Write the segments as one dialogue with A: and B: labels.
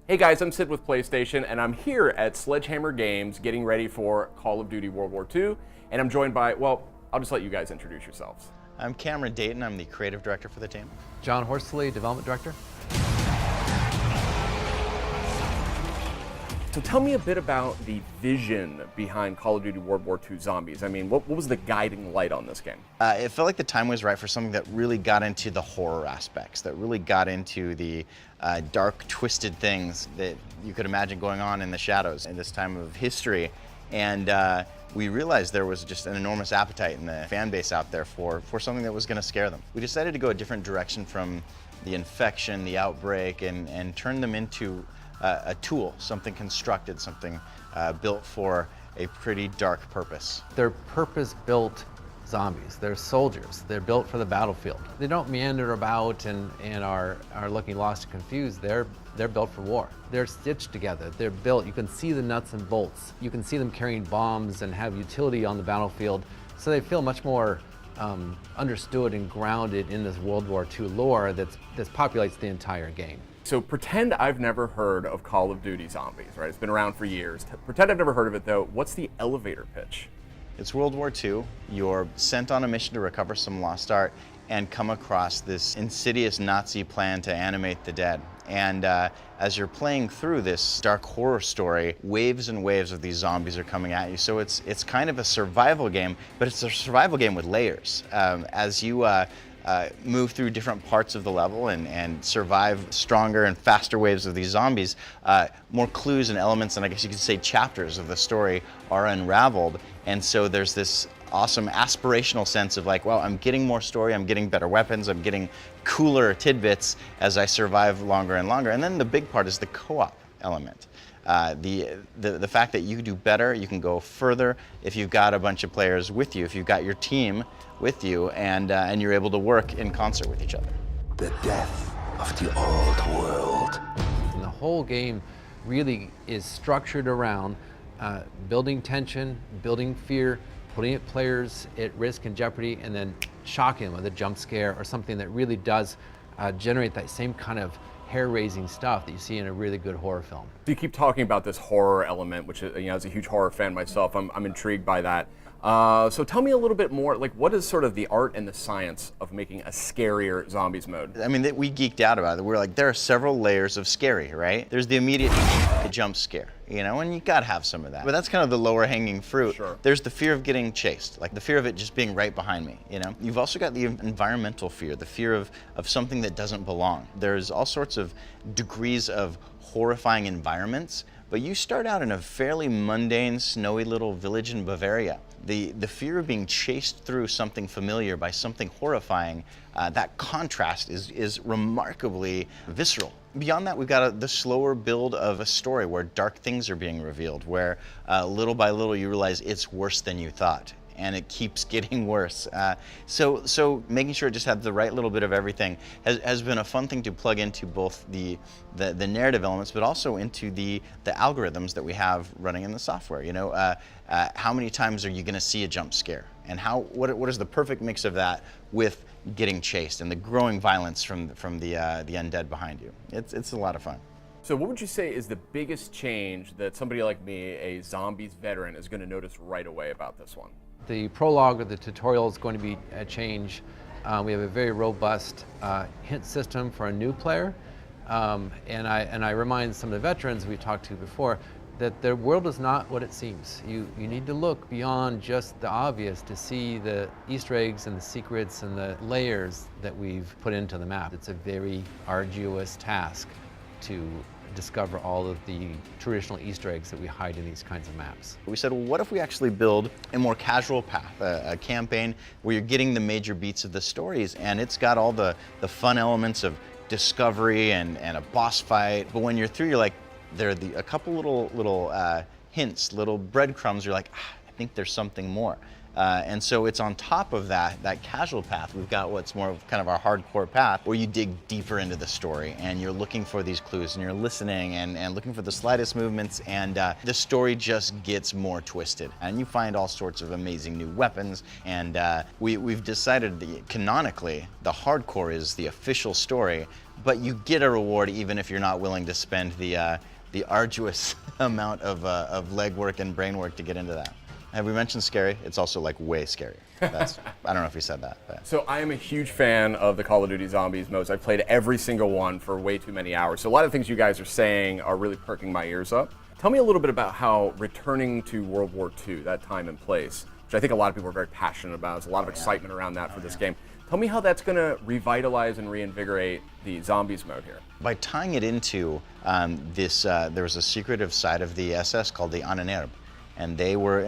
A: Hey guys, I'm Sid with PlayStation, and I'm here at Sledgehammer Games getting ready for Call of Duty World War II, and I'm joined by, well, I'll just let you guys introduce yourselves.
B: I'm Cameron Dayton. I'm the creative director for the team.
C: John Horsley, development director.
A: So tell me a bit about the vision behind Call of Duty World War II Zombies. I mean, what was the guiding light on this game?
B: It felt like the time was right for something that really got into the horror aspects, that really got into the dark, twisted things that you could imagine going on in the shadows in this time of history. And we realized there was just an enormous appetite in the fan base out there for something that was going to scare them. We decided to go a different direction from the infection, the outbreak, and turn them into a tool, something constructed, something built for a pretty dark purpose.
C: They're purpose-built zombies. They're soldiers. They're built for the battlefield. They don't meander about and are looking lost and confused. They're built for war. They're stitched together. They're built. You can see the nuts and bolts. You can see them carrying bombs and have utility on the battlefield. So they feel much more understood and grounded in this World War II lore that populates the entire game.
A: So pretend I've never heard of Call of Duty Zombies, right? It's been around for years. Pretend I've never heard of it though. What's the elevator pitch?
B: It's World War II. You're sent on a mission to recover some lost art and come across this insidious Nazi plan to animate the dead. And as you're playing through this dark horror story, waves and waves of these zombies are coming at you. So it's kind of a survival game, but it's a survival game with layers. As you move through different parts of the level and survive stronger and faster waves of these zombies, more clues and elements, and I guess you could say chapters of the story are unraveled. And so there's this awesome aspirational sense of like, well, I'm getting more story, I'm getting better weapons, I'm getting cooler tidbits as I survive longer and longer. And then the big part is the co-op element. The fact that you do better, you can go further if you've got a bunch of players with you, if you've got your team with you, and you're able to work in concert with each other.
D: The death of the old world.
C: And the whole game really is structured around building tension, building fear, putting players at risk and jeopardy, and then shocking them with a jump scare or something that really does generate that same kind of hair-raising stuff that you see in a really good horror film.
A: You keep talking about this horror element, which, as a huge horror fan myself, I'm intrigued by that. So tell me a little bit more, like what is sort of the art and the science of making a scarier zombies mode?
B: I mean, we geeked out about it. We're like, there are several layers of scary, right? There's the immediate jump scare, and you gotta have some of that. But that's kind of the lower hanging fruit.
A: Sure.
B: There's the fear of getting chased, like the fear of it just being right behind me, You've also got the environmental fear, the fear of something that doesn't belong. There's all sorts of degrees of horrifying environments, but you start out in a fairly mundane, snowy little village in Bavaria. The fear of being chased through something familiar by something horrifying, that contrast is remarkably visceral. Beyond that, we've got the slower build of a story where dark things are being revealed, where little by little you realize it's worse than you thought, and it keeps getting worse. So making sure it just had the right little bit of everything has been a fun thing to plug into both the narrative elements, but also into the algorithms that we have running in the software. How many times are you going to see a jump scare, and what is the perfect mix of that with getting chased and the growing violence from the undead behind you? It's a lot of fun.
A: So what would you say is the biggest change that somebody like me, a zombies veteran, is going to notice right away about this one?
C: The prologue or the tutorial is going to be a change. We have a very robust hint system for a new player, and I remind some of the veterans we talked to before that the world is not what it seems. You need to look beyond just the obvious to see the Easter eggs and the secrets and the layers that we've put into the map. It's a very arduous task to discover all of the traditional Easter eggs that we hide in these kinds of maps.
B: We said, well, what if we actually build a more casual path, a campaign where you're getting the major beats of the stories, and it's got all the fun elements of discovery and a boss fight, but when you're through, you're like, there are a couple little hints, little breadcrumbs, you're like, I think there's something more. And so it's on top of that casual path. We've got what's more of kind of our hardcore path, where you dig deeper into the story and you're looking for these clues and you're listening and looking for the slightest movements, and the story just gets more twisted. And you find all sorts of amazing new weapons, and we've decided that canonically the hardcore is the official story, but you get a reward even if you're not willing to spend the arduous amount of legwork and brain work to get into that. Have we mentioned scary? It's also like way scarier. I don't know if we said that. But.
A: So I am a huge fan of the Call of Duty Zombies modes. I've played every single one for way too many hours. So a lot of things you guys are saying are really perking my ears up. Tell me a little bit about how returning to World War II, that time and place, which I think a lot of people are very passionate about. There's a lot of excitement around that for this game. Tell me how that's going to revitalize and reinvigorate the Zombies mode here.
B: By tying it into there was a secretive side of the SS called the Ahnenerbe, and they were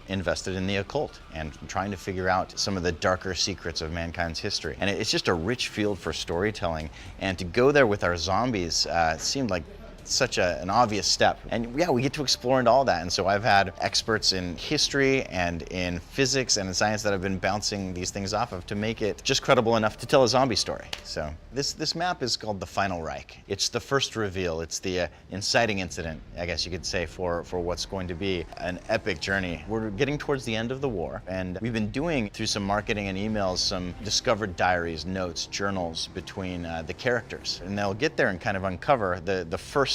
B: invested in the occult and trying to figure out some of the darker secrets of mankind's history. And it's just a rich field for storytelling, and to go there with our zombies seemed like such an obvious step. And yeah, we get to explore into all that. And so I've had experts in history and in physics and in science that have been bouncing these things off of to make it just credible enough to tell a zombie story. So this map is called the Final Reich. It's the first reveal. It's the inciting incident, I guess you could say, for what's going to be an epic journey. We're getting towards the end of the war, and we've been doing, through some marketing and emails, some discovered diaries, notes, journals between the characters. And they'll get there and kind of uncover the first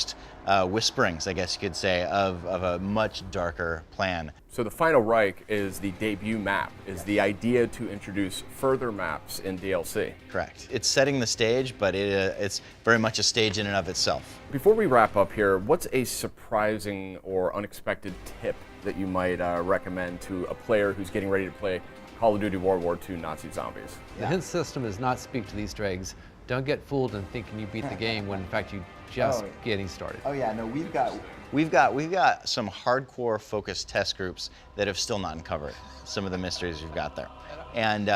B: whisperings, I guess you could say, of a much darker plan.
A: So the Final Reich is the debut map, is the idea to introduce further maps in DLC.
B: Correct. It's setting the stage, but it's very much a stage in and of itself.
A: Before we wrap up here, what's a surprising or unexpected tip that you might recommend to a player who's getting ready to play Call of Duty World War II Nazi Zombies?
C: The hint system does not speak to the Easter eggs. Don't get fooled in thinking you beat the game when in fact you just getting started.
B: Oh yeah, no, we've got some hardcore focused test groups that have still not uncovered some of the mysteries we've got there. And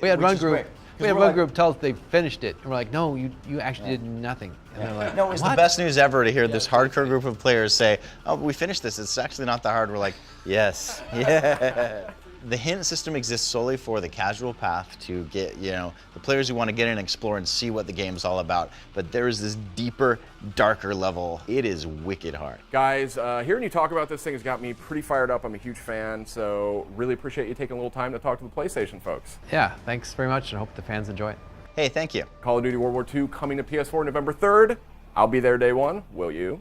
C: we had one group. We had one group tell us they finished it, and we're like, "No, you actually did nothing." And they're like,
B: "No, it's the best news ever to hear this hardcore group of players say, "Oh, we finished this. It's actually not that hard." We're like, "Yes, yeah." The hint system exists solely for the casual path to get, the players who want to get in and explore and see what the game's all about. But there is this deeper, darker level. It is wicked hard.
A: Guys, hearing you talk about this thing has got me pretty fired up. I'm a huge fan, so really appreciate you taking a little time to talk to the PlayStation folks.
C: Yeah, thanks very much, and I hope the fans enjoy it.
B: Hey, thank you.
A: Call of Duty World War II coming to PS4 November 3rd. I'll be there day one. Will you?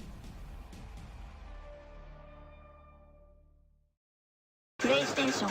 E: PlayStation